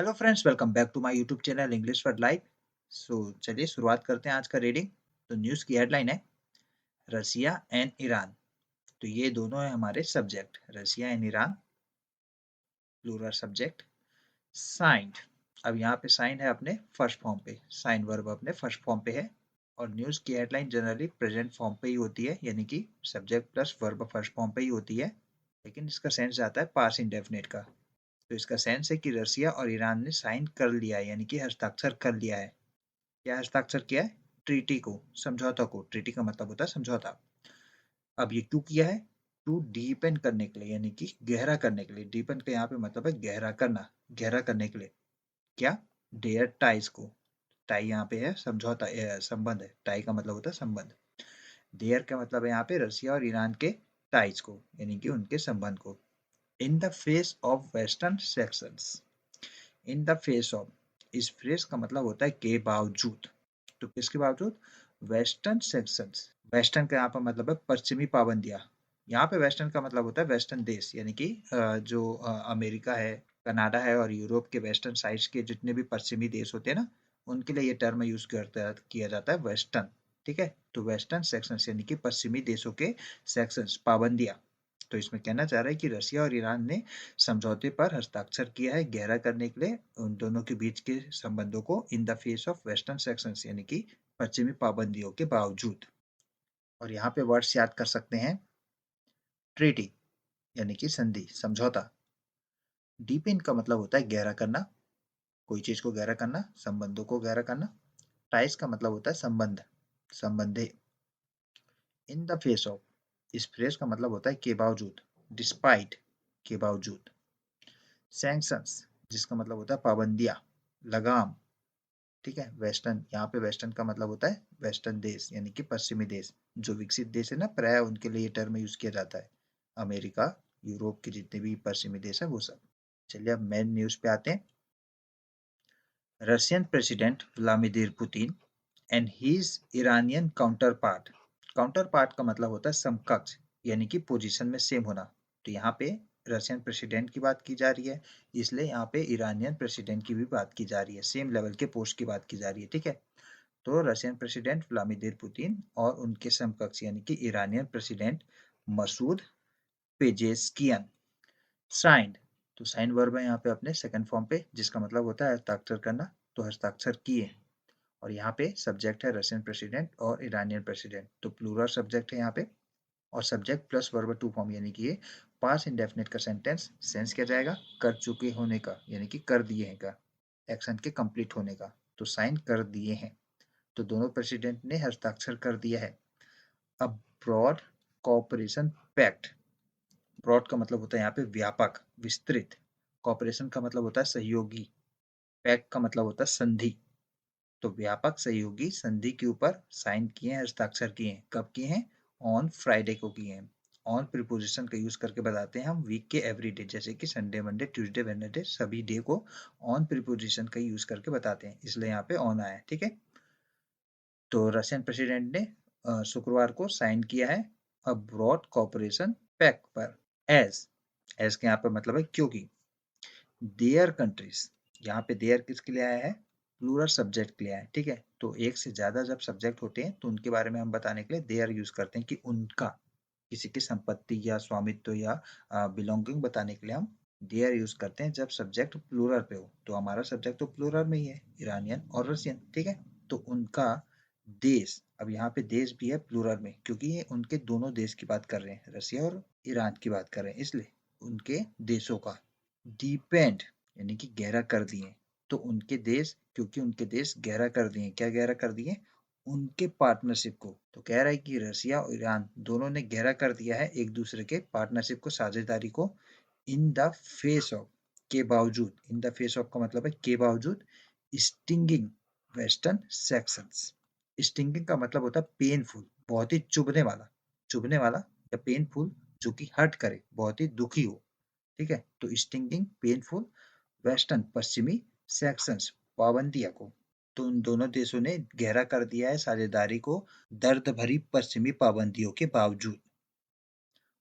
Hello friends, welcome back to my YouTube channel English for life. चलिए शुरुआत करते हैं आज का रीडिंग। तो न्यूज़ की हेडलाइन है रसिया एंड ईरान। तो ये दोनों है हमारे subject, Russia and Iran, plural subject. Signed, अब यहाँ पे साइंड है अपने फर्स्ट फॉर्म पे, साइन वर्ब अपने फर्स्ट फॉर्म पे है। और न्यूज़ की हेडलाइन जनरली प्रेजेंट फॉर्म पे ही होती है, यानी कि subject plus verb first form पे ही होती है, लेकिन इसका सेंस आता है पास्ट इंडेफिनिट का। तो इसका सेंस है कि रसिया और ईरान ने साइन कर लिया है, यानी कि हस्ताक्षर कर लिया है। क्या हस्ताक्षर किया है? ट्रीटी को, समझौता को। ट्रीटी का मतलब होता है समझौता। अब ये क्यों किया है? टू डीपन करने के लिए, यानी कि गहरा करने के लिए। डीपन का यहाँ पे मतलब है गहरा करना, गहरा करने के लिए। क्या? डेयर टाइज को। टाई यहाँ पे है समझौता, संबंध है। टाई का मतलब होता है संबंध। देयर का मतलब है यहाँ पे रसिया और ईरान के टाइज को, यानी कि उनके संबंध को। In the face of western sections. In the face of, इस फ्रेज का मतलब होता है के बावजूद। तो किसके बावजूद? Western sections. वेस्टर्न का यहाँ पर मतलब है पश्चिमी पाबंदियां। यहाँ पे वेस्टर्न का मतलब होता है वेस्टर्न देश, यानी कि जो अमेरिका है, कनाडा है और यूरोप के वेस्टर्न साइड्स के जितने भी पश्चिमी देश होते हैं ना, उनके लिए ये टर्म यूज किया जाता है वेस्टर्न। ठीक है, तो वेस्टर्न सेक्शंस यानी कि पश्चिमी देशों के सेक्शंस, पाबंदियां। तो इसमें कहना चाह रहा है कि रसिया और ईरान ने समझौते पर हस्ताक्षर किया है गहरा करने के लिए उन दोनों के बीच के संबंधों को, in the face of western sections यानी कि पश्चिमी पाबंदियों के बावजूद। और यहाँ पे वर्ड्स याद कर सकते हैं। ट्रीटी यानी कि संधि, समझौता। डीप इन का मतलब होता है गहरा करना, कोई चीज को गहरा करना, संबंधों को गहरा करना। टाइज का मतलब होता है संबंध, संबंधे। इन द फेस ऑफ, इस फ्रेज का मतलब होता है के बावजूद, डिस्पाइट, के बावजूद। सैंक्शंस, जिसका मतलब होता है पाबंदियां, लगाम। ठीक है, वेस्टर्न, यहाँ पे वेस्टर्न का मतलब होता है वेस्टर्न देश यानी कि पश्चिमी देश। जो विकसित देश है ना, प्राय उनके लिए ये टर्म यूज किया जाता है। अमेरिका, यूरोप के जितने भी पश्चिमी देश है वो सब। चलिए अब मेन न्यूज पे आते हैं। Russian president Vladimir Putin and his Iranian counter part. Counter part का मतलब होता है समकक्ष, यानी कि पोजीशन में सेम होना। तो यहाँ पे रशियन प्रेसिडेंट की बात की जा रही है, इसलिए यहाँ पे ईरानियन प्रेसिडेंट की भी बात की जा रही है, सेम लेवल के पोस्ट की बात की जा रही है। ठीक है, तो रशियन प्रेसिडेंट व्लादिमीर पुतिन और उनके समकक्ष यानी कि ईरानियन प्रेसिडेंट मसूद पेजेस्कियन साइंड। तो साइन वर्ब है यहाँ पे अपने सेकंड फॉर्म पे, जिसका मतलब होता है हस्ताक्षर करना। तो हस्ताक्षर किए। और यहाँ पे सब्जेक्ट है रशियन प्रेसिडेंट और ईरानियन प्रेसिडेंट, तो प्लूरल सब्जेक्ट है यहाँ पे। और subject plus verb two form, यानी कि ये पास्ट इंडेफिनिट का सेंटेंस। सेंस क्या जाएगा? कर चुके होने का, यानी कि कर दिए हैं का, एक्शन के कंप्लीट होने का। तो साइन कर दिए हैं, तो दोनों प्रेसिडेंट ने हस्ताक्षर कर दिया है। अब ब्रॉड कोऑपरेशन पैक्ट। ब्रॉड का मतलब होता है यहाँ पे व्यापक, विस्तृत। कोऑपरेशन का मतलब होता है सहयोगी। पैक्ट का मतलब होता है संधि। तो व्यापक सहयोगी संधि के ऊपर साइन किए हैं, हस्ताक्षर किए हैं। कब किए हैं? ऑन फ्राइडे को किए हैं। ऑन प्रीपोजिशन का यूज करके बताते हैं हम वीक के एवरी डे, जैसे कि संडे, मंडे, ट्यूसडे, वेडनेसडे, सभी डे को ऑन प्रीपोजिशन का यूज करके बताते हैं, इसलिए यहाँ पे ऑन आया है। ठीक है, तो रशियन प्रेसिडेंट ने शुक्रवार को साइन किया है ब्रॉड कॉपरेशन पैक्ट पर। एज, एज के यहाँ पे मतलब है क्योंकि। देयर कंट्रीज, यहाँ पे देयर किसके लिए आया है? प्लूरल सब्जेक्ट के लिए आया है। ठीक है, तो एक से ज्यादा जब सब्जेक्ट होते हैं तो उनके बारे में हम बताने के लिए देयर यूज करते हैं, कि उनका, किसी की संपत्ति या स्वामित्व या बिलोंगिंग बताने के लिए हम देयर यूज करते हैं जब सब्जेक्ट प्लूरल पे हो। तो हमारा सब्जेक्ट तो प्लूरल में ही है, ईरानियन और रशियन। ठीक है, तो उनका देश, अब यहाँ पे देश भी है प्लूरल में, क्योंकि ये उनके दोनों देश की बात कर रहे हैं, रसिया और ईरान की बात कर रहे हैं, इसलिए उनके देशों का। डिपेंड यानी कि गहरा कर दिए, तो उनके देश, क्योंकि उनके देश गहरा कर दिए। क्या गहरा कर दिए? उनके पार्टनरशिप को। तो कह रहा है कि रसिया और ईरान दोनों ने गहरा कर दिया है एक दूसरे के पार्टनरशिप को, साझेदारी को। इन द फेस ऑफ, के बावजूद। इन द फेस ऑफ का मतलब है के बावजूद स्टिंगिंग वेस्टर्न सेक्शंस। स्टिंगिंग का मतलब होता है पेनफुल, बहुत ही चुभने वाला, चुभने वाला या पेनफुल, जो कि हर्ट करे, बहुत ही दुखी हो। ठीक है, तो स्टिंगिंग, पेनफुल, वेस्टर्न, पश्चिमी, सेक्शंस, पाबंदियों को। तो उन दोनों देशों ने गहरा कर दिया है साझेदारी को दर्द भरी पश्चिमी पाबंदियों के बावजूद।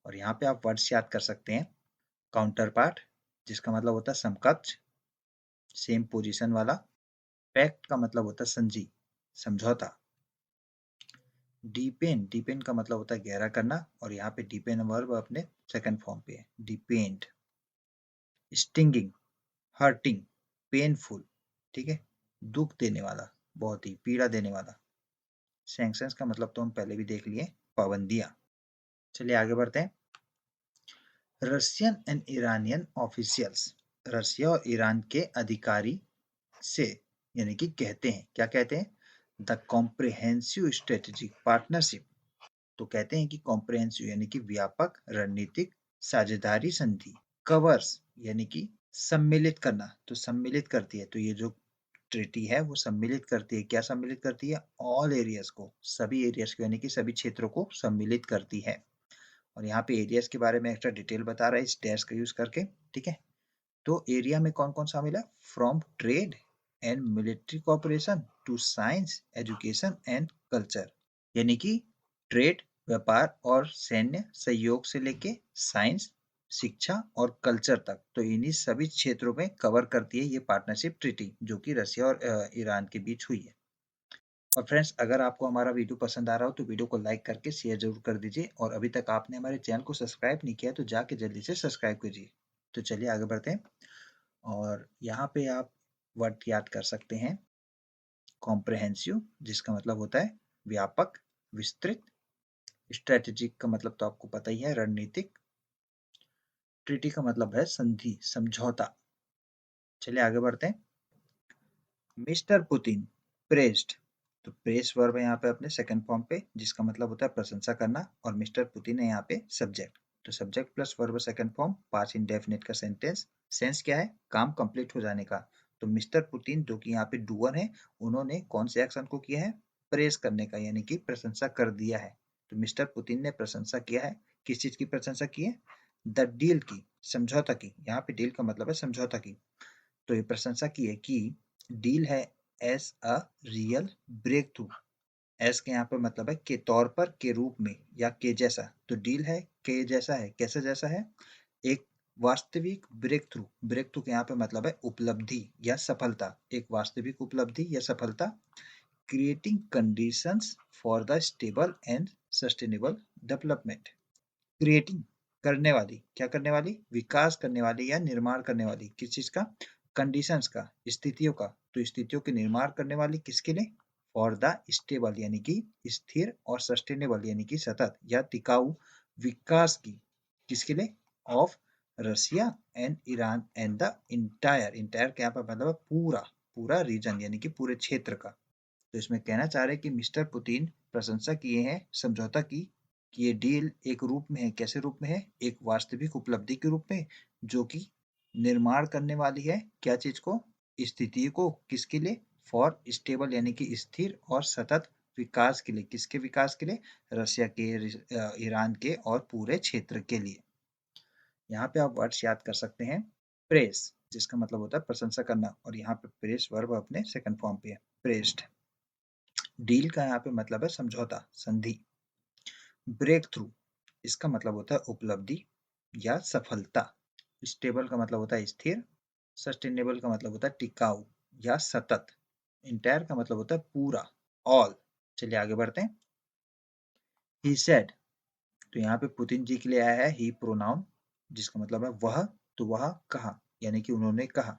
और यहाँ पे आप वर्ड्स याद कर सकते हैं। काउंटर पार्ट, जिसका मतलब होता है समकक्ष। सेम पोजीशन वाला। पैक्ट का मतलब होता है संजी, समझौता। डीपेन का मतलब होता है गहरा करना, और यहाँ पे डीपेन वर्ब अपने सेकंड फॉर्म पे है, डिपेंड। स्टिंगिंग, हर्टिंग, पेनफुल, ठीक है, दुख देने वाला, बहुत ही पीड़ा देने वाला। सैंक्शंस का मतलब तो हम पहले भी देख लिए, पाबंदियां। चलिए आगे बढ़ते हैं। Russian and Iranian officials, Russia और ईरान के अधिकारी से यानी कि कहते हैं, क्या कहते हैं, द कॉम्प्रिहेंसिव स्ट्रेटेजिक पार्टनरशिप। तो कहते हैं कि कॉम्प्रिहेंसिव यानी कि व्यापक रणनीतिक साझेदारी संधि। कवर्स यानी कि सम्मिलित करना, तो सम्मिलित करती है, तो ये जो ट्रीटी है वो सम्मिलित करती है, क्या सम्मिलित करती है, ऑल एरियाज को, सभी एरियाज को, यानी कि सभी क्षेत्रों को सम्मिलित करती है। और यहाँ पे एरियाज के बारे में एक्स्ट्रा डिटेल बता रहा है इस डैश का यूज करके, ठीक है। तो एरिया में कौन कौन शामिल है, from trade and military cooperation to science education and culture, यानी कि ट्रेड, व्यापार और सैन्य सहयोग से लेके साइंस, शिक्षा और कल्चर तक, तो इन्हीं सभी क्षेत्रों में कवर करती है ये पार्टनरशिप ट्रीटी, जो कि रशिया और ईरान के बीच हुई है। और फ्रेंड्स, अगर आपको हमारा वीडियो पसंद आ रहा हो तो वीडियो को लाइक करके शेयर जरूर कर दीजिए, और अभी तक आपने हमारे चैनल को सब्सक्राइब नहीं किया तो जाके जल्दी से सब्सक्राइब कीजिए। तो चलिए आगे बढ़ते हैं, और यहाँ पे आप वर्ड याद कर सकते हैं, कॉम्प्रहेंसिव जिसका मतलब होता है व्यापक, विस्तृत। स्ट्रेटेजिक का मतलब तो आपको पता ही है, रणनीतिक। ट्रीटी का मतलब है संधि, समझौता। चलिए आगे बढ़ते हैं। मिस्टर पुतिन प्रेस्ड, तो प्रेस वर्ब है यहाँ पे अपने सेकंड फॉर्म पे, जिसका मतलब होता है प्रशंसा करना, और मिस्टर पुतिन है यहाँ पे सब्जेक्ट। तो subject plus verb second form, past indefinite का सेंटेंस। सेंस क्या है, काम कंप्लीट हो जाने का। तो मिस्टर पुतिन जो कि यहाँ पे डूअर है, उन्होंने कौन से एक्शन को किया है, प्रेस करने का, यानी कि प्रशंसा कर दिया है। तो मिस्टर पुतिन ने प्रशंसा किया है, किस चीज की प्रशंसा की है, द डील की, समझौता की। यहाँ पे डील का मतलब है समझौता की। तो ये प्रशंसा की है कि डील है as a real breakthrough. एस के यहाँ पे मतलब है के तौर पर, के रूप में, या के जैसा। तो डील है के जैसा है, कैसे जैसा है, एक वास्तविक ब्रेक थ्रू। ब्रेक थ्रू के यहाँ पे मतलब है उपलब्धि या सफलता, एक वास्तविक उपलब्धि या सफलता। Creating conditions for the stable and sustainable development. Creating, करने वाली, क्या करने वाली, विकास करने वाली या निर्माण करने वाली, किस चीज का, कंडीशंस का, स्थितियों का। तो स्थितियों के निर्माण करने वाली किसके लिए, फॉर द स्टेबल यानी कि स्थिर, और सस्टेनेबल यानी कि सतत या टिकाऊ विकास की, किसके लिए, of Russia and Iran and the entire, entire क्या पर मतलब पूरा, पूरा रीजन यानी कि पूरे क्षेत्र का। तो इसमें कहना चाह रहे हैं कि मिस्टर पुतिन प्रशंसा किए हैं समझौता की, कि ये डील एक रूप में है, कैसे रूप में है, एक वास्तविक उपलब्धि के रूप में, जो कि निर्माण करने वाली है क्या चीज को, स्थिति को, किसके लिए, फॉर स्टेबल यानी कि स्थिर और सतत विकास के लिए, किसके विकास के लिए, रशिया के, ईरान के और पूरे क्षेत्र के लिए। यहाँ पे आप वर्ड्स याद कर सकते हैं, प्रेस जिसका मतलब होता है प्रशंसा करना, और यहाँ पे प्रेस वर्ब अपने सेकंड फॉर्म पे है, प्रेस्ड। डील का यहाँ पे मतलब है समझौता, संधि। ब्रेक थ्रू इसका मतलब होता है उपलब्धि या सफलता। स्टेबल का मतलब होता है स्थिर। सस्टेनेबल का मतलब होता है टिकाऊ या सतत। इंटायर का मतलब होता है पूरा, ऑल। चलिए आगे बढ़ते हैं। ही सेड, तो यहाँ पे पुतिन जी के लिए आया है ही प्रोनाउन, जिसका मतलब है वह, तो वह कहा, यानी कि उन्होंने कहा।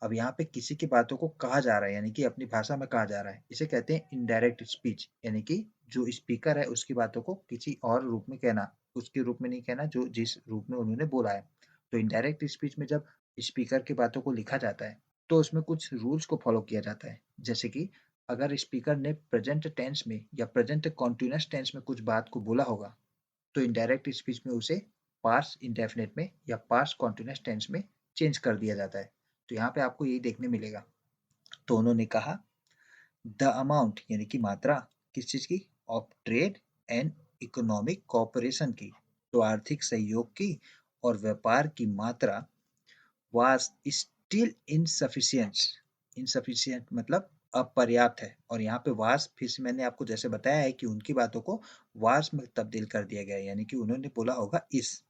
अब यहाँ पे किसी की बातों को कहा जा रहा है, यानी कि अपनी भाषा में कहा जा रहा है, इसे कहते हैं इनडायरेक्ट स्पीच, यानी कि जो स्पीकर है उसकी बातों को किसी और रूप में कहना, उसके रूप में नहीं कहना जो जिस रूप में उन्होंने बोला है। तो इनडायरेक्ट स्पीच में जब स्पीकर की बातों को लिखा जाता है तो उसमें कुछ रूल्स को फॉलो किया जाता है, जैसे कि अगर स्पीकर ने प्रेजेंट टेंस में या प्रेजेंट कॉन्टिन्यूअस टेंस में कुछ बात को बोला होगा, तो इनडायरेक्ट स्पीच में उसे पास्ट इंडेफिनिट में या पास्ट कॉन्टिन्यूअस टेंस में चेंज कर दिया जाता है। तो यहाँ पे आपको यही देखने मिलेगा। तो उन्होंने कहा द अमाउंट यानी कि मात्रा, किस चीज की, of trade and economic cooperation की, तो आर्थिक सहयोग की और व्यापार की मात्रा वाज स्टिल इनसफिशिएंट। इनसफिशिएंट मतलब अपर्याप्त है, और यहाँ पे वाज फिर से मैंने आपको जैसे बताया है कि उनकी बातों को वाज में तब्दील कर दिया गया है, यानी कि उन्होंने बोला होगा इस,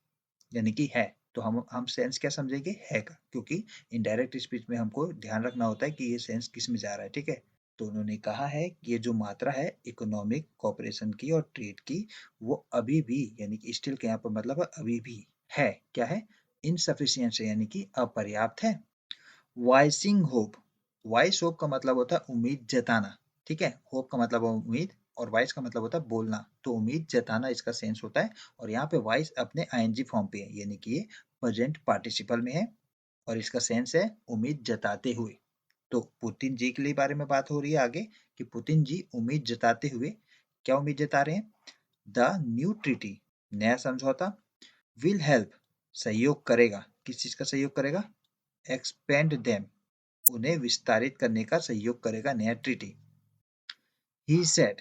यानी कि है, तो हम सेंस क्या समझेंगे, है का, क्योंकि इनडायरेक्ट स्पीच में हमको ध्यान रखना होता है कि ये सेंस किस में जा रहा है, ठीक है। तो उन्होंने कहा है कि ये जो मात्रा है इकोनॉमिक कॉपरेशन की और ट्रेड की, वो अभी भी यानी कि स्टिल के यहाँ पर मतलब है अभी भी है, क्या है, इनसफिशियंट है यानी कि अपर्याप्त है। वॉइसिंग होप, वॉइस होप का मतलब होता है उम्मीद जताना, ठीक है। होप का मतलब है उम्मीद और वॉइस का मतलब होता है बोलना, तो उम्मीद जताना इसका सेंस होता है। और यहाँ पे वॉइस अपने आईएनजी फॉर्म पे है यानी कि ये प्रेजेंट पार्टिसिपल में है और इसका सेंस है उम्मीद जताते हुए। तो पुतिन जी के लिए बारे में बात हो रही है आगे कि पुतिन जी उम्मीद जताते हुए, क्या उम्मीद जता रहे हैं, द न्यू ट्रीटी, नया समझौता, विल हेल्प, सहयोग करेगा, किस चीज का सहयोग करेगा, एक्सपेंड देम, उन्हें विस्तारित करने का सहयोग करेगा नया ट्रीटी। ही सेड,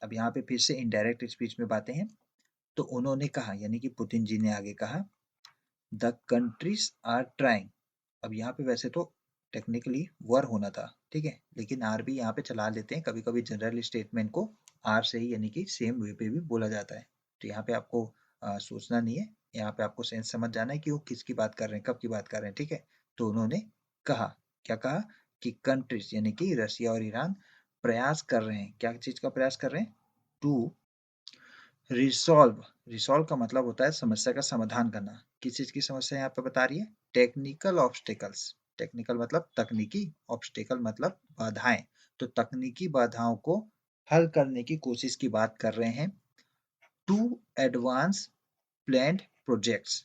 अब यहाँ पे फिर से इनडायरेक्ट स्पीच में बातें हैं। तो उन्होंने कहा यानी कि पुतिन जी ने आगे कहा, द कंट्रीज आर ट्राइंग, अब यहाँ पे वैसे तो टेक्निकली वर होना था, ठीक है, लेकिन आर भी यहाँ पे चला लेते हैं, कभी कभी जनरल स्टेटमेंट को आर से ही यानी कि सेम वे पे भी बोला जाता है। तो यहाँ पे आपको सोचना नहीं है, यहाँ पे आपको सेंस समझ जाना है कि वो किसकी बात कर रहे हैं, कब की बात कर रहे हैं, ठीक है। तो उन्होंने कहा, क्या कहा, कि कंट्रीज यानी कि रसिया और ईरान प्रयास कर रहे हैं, क्या चीज का प्रयास कर रहे हैं, टू रिसॉल्व, रिसॉल्व का मतलब होता है समस्या का समाधान करना, किस चीज की समस्या यहाँ पे बता रही है, टेक्निकल ऑब्स्टेकल्स, टेक्निकल मतलब तकनीकी, ऑब्स्टेकल मतलब बाधाएं, तो तकनीकी बाधाओं को हल करने की कोशिश की बात कर रहे हैं। To advance planned projects,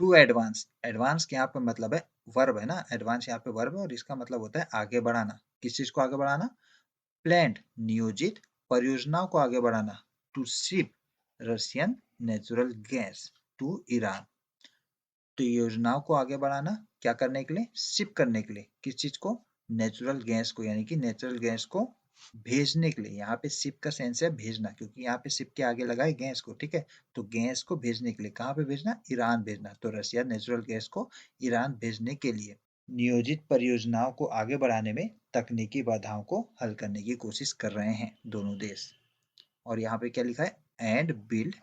to advance, advance के यहाँ पे मतलब है वर्ब है ना, एडवांस यहाँ पे वर्ब है और इसका मतलब होता है आगे बढ़ाना, किस चीज को आगे बढ़ाना, प्लान्ड नियोजित परियोजनाओं को आगे बढ़ाना, to ship Russian natural gas to Iran, तो योजनाओं को आगे बढ़ाना, क्या करने के लिए, शिप करने के लिए, किस चीज को, नेचुरल गैस को, यानी कि नेचुरल गैस को भेजने के लिए, यहाँ पे शिप का सेंस है भेजना, क्योंकि यहाँ पे शिप के आगे लगा है गैस को, ठीक है। तो गैस को भेजने के लिए कहाँ पे भेजना, ईरान भेजना, तो रशिया नेचुरल गैस को ईरान भेजने के लिए नियोजित परियोजनाओं को आगे बढ़ाने में तकनीकी बाधाओं को हल करने की कोशिश कर रहे हैं दोनों देश। और यहाँ पे क्या लिखा है, and build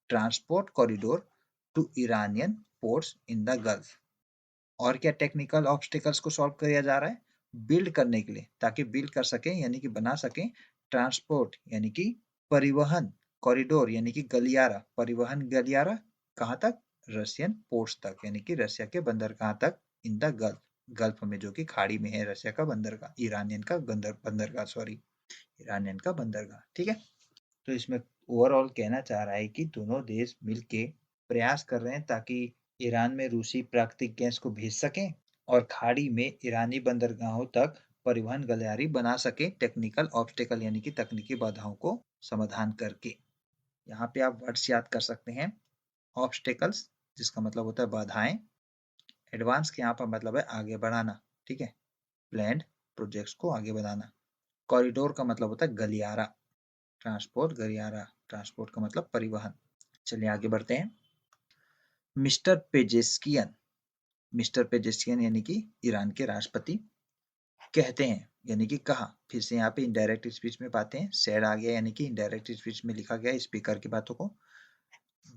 transport corridor to Iranian ports in the Gulf, और क्या टेक्निकल ऑब्स्टिकल्स को सॉल्व किया जा रहा है, बिल्ड करने के लिए, ताकि बिल्ड कर सकें यानी कि बना सकें, ट्रांसपोर्ट यानी कि परिवहन, कॉरिडोर यानी कि गलियारा, परिवहन गलियारा, कहाँ तक, रशियन पोर्ट्स तक, यानी कि रशिया के बंदरगाह तक, इन द गल्फ, गल्फ में जो कि खाड़ी में है रशिया का बंदरगाह, ईरानियन का बंदरगाह, सॉरी, ईरानियन का बंदरगाह, ठीक है। तो इसमें ओवरऑल कहना चाह रहा है कि दोनों देश मिलके प्रयास कर रहे हैं ताकि ईरान में रूसी प्राकृतिक गैस को भेज सकें और खाड़ी में ईरानी बंदरगाहों तक परिवहन गलियारी बना सके, टेक्निकल ऑब्स्टेकल यानी कि तकनीकी बाधाओं को समाधान करके। यहाँ पे आप वर्ड्स याद कर सकते हैं, ऑब्स्टेकल्स जिसका मतलब होता है बाधाएं, एडवांस के यहाँ पर मतलब है आगे बढ़ाना, ठीक है, प्लान्ड प्रोजेक्ट्स को आगे बढ़ाना, कॉरिडोर का मतलब होता है गलियारा, ट्रांसपोर्ट गलियारा, ट्रांसपोर्ट का मतलब परिवहन। चलिए आगे बढ़ते हैं। मिस्टर पेजेस्कियन, मिस्टर पेजेस्कियन यानी कि ईरान के राष्ट्रपति कहते हैं, यानी कि कहा, फिर से यहाँ पे इनडायरेक्ट स्पीच में बातें हैं, सेड आ गया यानी कि इनडायरेक्ट स्पीच में लिखा गया स्पीकर की बातों को।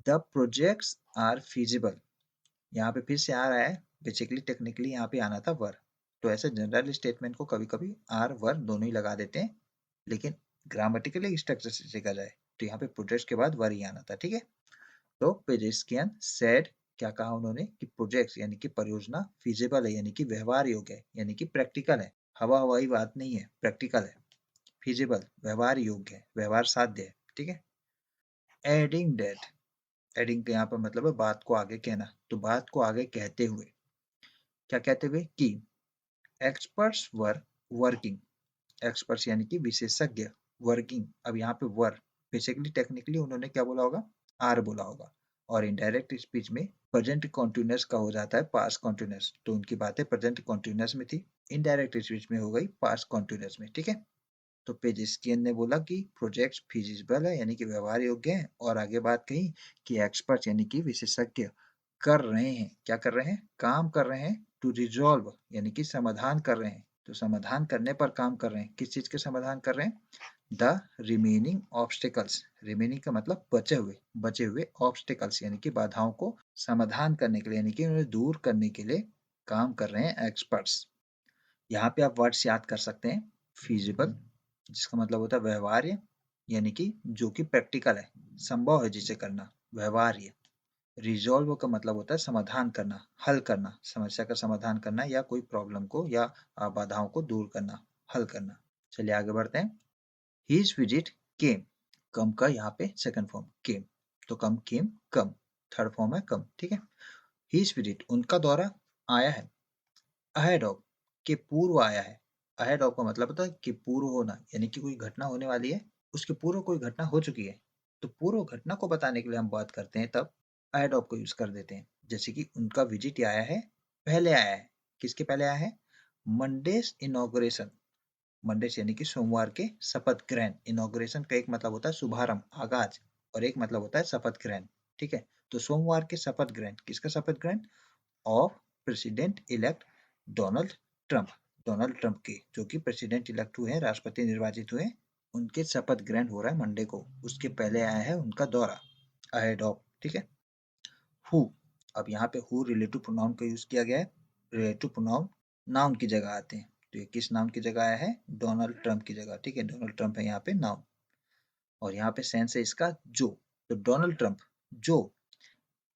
द प्रोजेक्ट्स आर फीजिबल, यहाँ पे फिर से आ रहा है, बेसिकली टेक्निकली यहाँ पे आना था वर, तो ऐसे जनरल स्टेटमेंट को कभी कभी आर वर दोनों ही लगा देते हैं, लेकिन ग्रामेटिकली स्ट्रक्चर से देखा जाए तो यहाँ पे प्रोजेक्ट्स के बाद वर ही आना था, ठीक है। तो पेजेस्कियन सेड, क्या कहा उन्होंने, कि प्रोजेक्ट्स यानी कि परियोजना फिजिबल है यानी कि व्यवहार योग्य है, यानी कि प्रैक्टिकल है, हवा हवाई बात नहीं है, प्रैक्टिकल है, फिजिबल व्यवहार योग्य है, व्यवहार साध्य है, ठीक है। एडिंग डेट, एडिंग के यहाँ पर मतलब है बात को आगे कहना, तो बात को आगे कहते हुए, क्या कहते हुए, कि एक्सपर्ट्स वर वर्किंग, एक्सपर्ट्स यानी कि विशेषज्ञ, वर्किंग, अब यहाँ पे वर, बेसिकली टेक्निकली उन्होंने क्या बोला होगा, आर बोला होगा, और इनडायरेक्ट स्पीच में प्रेजेंट कॉन्टिन्यूअस का हो जाता है पास्ट कॉन्टिन्यूअस, तो उनकी बातें प्रेजेंट कॉन्टिन्यूअस में थी, इनडायरेक्ट स्पीच में हो गई पास्ट कॉन्टिन्यूअस में, ठीक है। तो पेजेस्कियन ने बोला कि प्रोजेक्ट फिजिबल है यानी कि व्यवहार योग्य है, और आगे बात कही कि एक्सपर्ट यानी कि विशेषज्ञ कर रहे हैं, क्या कर रहे हैं, काम कर रहे हैं, टू रिजॉल्व यानी कि समाधान कर रहे हैं, तो समाधान करने पर काम कर रहे हैं। किस चीज के समाधान कर रहे हैं? The remaining obstacles. रिमेनिंग का मतलब बचे हुए ऑब्स्टिकल्स यानी कि बाधाओं को समाधान करने के लिए यानी कि उन्हें दूर करने के लिए काम कर रहे हैं एक्सपर्ट्स। यहाँ पे आप वर्ड्स याद कर सकते हैं। फिजिबल जिसका मतलब होता है व्यवहार्य यानी कि जो कि प्रैक्टिकल है, संभव है जिसे करना, व्यवहार्य। रिजॉल्व का मतलब होता है समाधान करना, हल करना, समस्या का समाधान करना या कोई प्रॉब्लम को या बाधाओं को दूर करना, हल करना। चलिए आगे बढ़ते हैं। His visit came। कम का यहाँ पे सेकंड फॉर्म केम, तो कम केम कम, थर्ड फॉर्म है कम, ठीक है। His visit उनका दौरा आया है। अहेड ऑफ के पूर्व आया है। अहेड ऑफ का मतलब होता है कि पूर्व होना यानी कि कोई घटना होने वाली है, उसके पूर्व कोई घटना हो चुकी है, तो पूर्व घटना को बताने के लिए हम बात करते हैं तब अहेड ऑफ को यूज कर देते हैं। जैसे कि उनका विजिट आया है, पहले आया है। किसके पहले आया है? मंडेस इनॉग्रेशन। मंडेस यानी कि सोमवार के शपथ ग्रहण। इनॉग्रेशन का एक मतलब होता है शुभारंभ, आगाज, और एक मतलब होता है शपथ ग्रहण, ठीक है। तो सोमवार के शपथ ग्रहण, किसका शपथ ग्रहण? Of president elect Donald Trump. Donald Trump के, जो कि प्रेसिडेंट इलेक्ट हुए हैं, राष्ट्रपति निर्वाचित हुए, उनके शपथ ग्रहण हो रहा है मंडे को। उसके पहले आया है उनका दौरा, अहेड ऑफ, ठीक है। हु, अब यहाँ पे हु रिलेटिव प्रोनाउन का यूज किया गया है। रिलेटिव प्रोनाउन नाउन की जगह आते हैं, तो ये किस नाउन की जगह आया है? डोनाल्ड ट्रंप की जगह, ठीक है। डोनाल्ड ट्रंप है यहाँ पे नाउन, और यहाँ पे सेंस है इसका जो। तो डोनाल्ड ट्रंप जो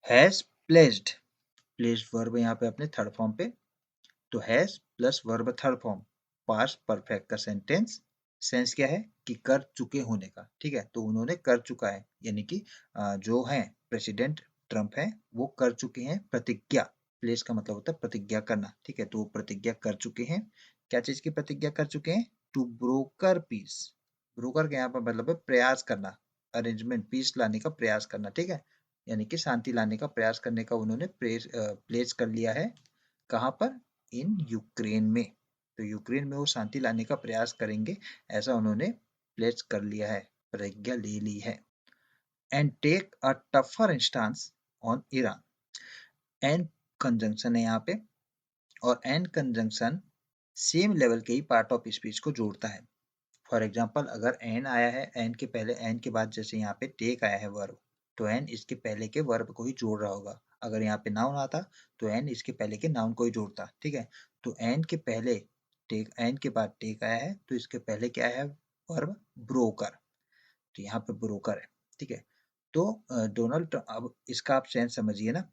हैज प्लेस्ड, प्लेस्ड वर्ब यहाँ पे अपने थर्ड फॉर्म पे, तो has plus verb third form, past perfect का सेंटेंस। सेंस क्या है? कि कर चुके होने का, ठीक है। तो उन्होंने कर चुका है यानी कि जो है प्रेसिडेंट ट्रंप है वो कर चुके हैं प्रतिज्ञा। प्लेस का मतलब होता है प्रतिज्ञा करना, ठीक है। तो वो प्रतिज्ञा कर चुके हैं। क्या चीज की प्रतिज्ञा कर चुके हैं? To broker piece. ब्रोकर का यहाँ पर मतलब है प्रयास करना, अरेंजमेंट, पीस लाने का प्रयास करना, ठीक है। यानी कि शांति लाने का प्रयास करने का उन्होंने प्लेस कर लिया है। कहाँ पर? इन यूक्रेन में। तो यूक्रेन में वो शांति लाने का प्रयास करेंगे, ऐसा उन्होंने प्लेस कर लिया है, प्रतिज्ञा ले ली है। And take a tougher stance on Iran. And conjunction है यहाँ पे, और एंड कंजंक्शन सेम लेवल के ही पार्ट ऑफ स्पीच को जोड़ता है। फॉर एग्जाम्पल अगर एन आया है, एन के पहले, एन के बाद जैसे यहाँ पे टेक आया है वर्ब, तो एन इसके पहले के वर्ब को ही जोड़ रहा होगा। अगर यहाँ पे नाउन आता तो एन इसके पहले के नाउन को ही जोड़ता, ठीक है। तो एन के पहले टेक, एन के बाद टेक आया है, तो इसके पहले क्या है? Verb broker. तो यहाँ पे ब्रोकर है, ठीक है। तो डोनाल्ड, अब इसका आप सेंस समझिए ना।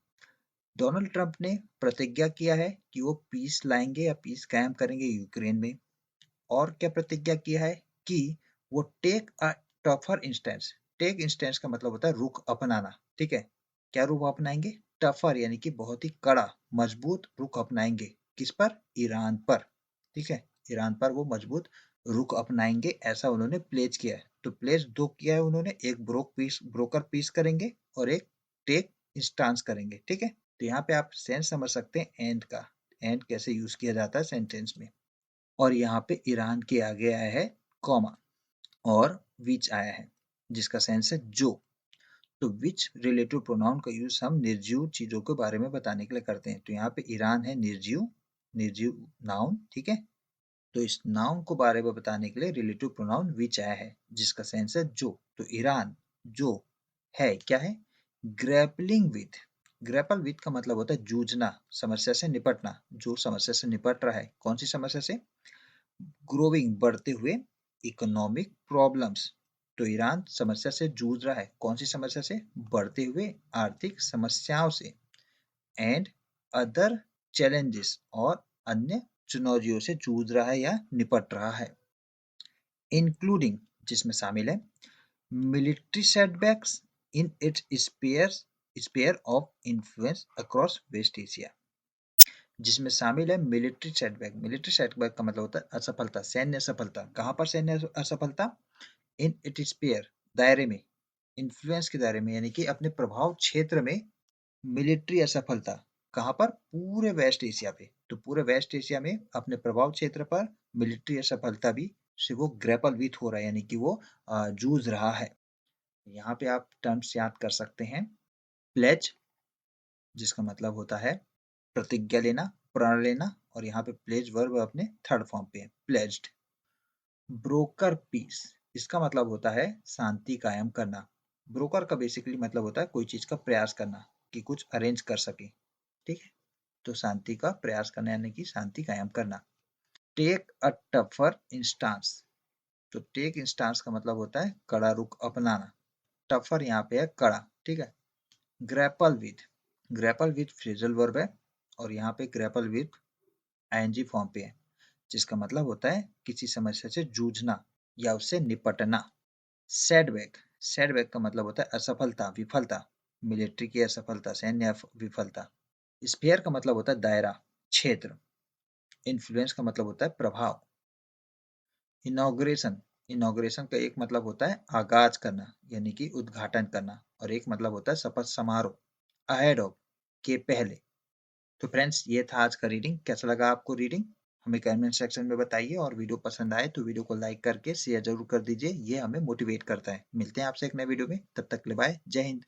डोनाल्ड ट्रंप ने प्रतिज्ञा किया है कि वो पीस लाएंगे या पीस कायम करेंगे यूक्रेन में। और क्या प्रतिज्ञा किया है? कि वो take a tougher instance. Take instance का मतलब होता है रुख अपनाना, ठीक है। क्या रुख अपनाएंगे? टफर यानी कि बहुत ही कड़ा, मजबूत रुख अपनाएंगे। किस पर? ईरान पर, ठीक है। ईरान पर वो मजबूत रुख अपनाएंगे, ऐसा उन्होंने प्लेज किया है। तो प्लेज दो किया है उन्होंने, एक ब्रोकर पीस करेंगे और एक टेक इंस्टांस करेंगे, ठीक है। तो यहाँ पे आप सेंस समझ सकते हैं एंड का, एंड कैसे यूज किया जाता है सेंटेंस में। और यहाँ पे ईरान के आगे आया है कॉमा, और विच आया है जिसका सेंस है जो। तो विच रिलेटिव प्रोनाउन का यूज हम निर्जीव चीजों के बारे में बताने के लिए करते हैं। तो यहाँ पे ईरान है निर्जीव, निर्जीव नाउन, ठीक है। तो इस नाउन को बारे में बताने के लिए रिलेटिव प्रोनाउन विच आया है जिसका सेंस है जो। तो ईरान जो है क्या है? Grappling with. ग्रैपल विथ का मतलब होता है जूझना, समस्या से निपटना। जो समस्या से निपट रहा है, कौन सी समस्या से? ग्रोइंग, बढ़ते हुए इकोनॉमिक प्रॉब्लम्स। तो ईरान समस्या से जूझ रहा है, कौन सी समस्या से? बढ़ते हुए आर्थिक समस्याओं से। एंड अदर चैलेंजेस, और अन्य चुनौतियों से जूझ रहा है या निपट रहा है। इंक्लूडिंग जिसमें शामिल है military setbacks in its sphere of influence across West Asia. जिसमें शामिल है मिलिट्री सेटबैक। मिलिट्री सेटबैक का मतलब होता है असफलता, सैन्य असफलता। कहाँ पर सैन्य असफलता? इन इट स्पेयर, दायरे में, इन्फ्लुएंस के दायरे में, यानी कि अपने प्रभाव क्षेत्र में मिलिट्री असफलता। कहाँ पर? पूरे वेस्ट एशिया पे। तो पूरे वेस्ट एशिया में अपने प्रभाव क्षेत्र पर मिलिट्री असफलता भी से वो ग्रैपल विथ हो रहा है, यानी कि वो जूझ रहा है। यहाँ पे आप टर्म्स याद कर सकते हैं। प्लेज जिसका मतलब होता है प्रतिज्ञा लेना, प्रण लेना, और यहाँ पे प्लेज वर्ब अपने थर्ड फॉर्म पे है, प्लेज्ड। ब्रोकर पीस, इसका मतलब होता है शांति कायम करना। ब्रोकर का बेसिकली मतलब होता है कोई चीज का प्रयास करना कि कुछ अरेंज कर सके, ठीक है। तो शांति का प्रयास करना यानी कि शांति कायम करना। टेक अ टफर इंस्टांस, तो टेक इंस्टांस का मतलब होता है कड़ा रुख अपनाना। टफर यहाँ पे है कड़ा, ठीक है। ग्रैपल विथ फ्रेजल वर्ब है और यहाँ पे ग्रैपल विथ आईएनजी फॉर्म पे है, जिसका मतलब होता है किसी समस्या से जूझना या उससे निपटना। सेटबैक का मतलब होता है असफलता, विफलता, मिलिट्री की असफलता, सैन्य विफलता। स्फीयर का मतलब होता है दायरा, क्षेत्र। इन्फ्लुएंस का मतलब होता है प्रभाव। इनॉग्रेशन, इनॉग्रेशन का एक मतलब होता है आगाज करना यानी कि उद्घाटन करना, और एक मतलब होता है शपथ समारोह, अहेड ऑफ, के पहले। तो फ्रेंड्स, ये था आज का रीडिंग। कैसा लगा आपको रीडिंग, हमें कमेंट सेक्शन में बताइए, और वीडियो पसंद आए तो वीडियो को लाइक करके शेयर जरूर कर दीजिए, ये हमें मोटिवेट करता है। मिलते हैं आपसे एक नए वीडियो में, तब तक के लिए बाय, जय हिंद।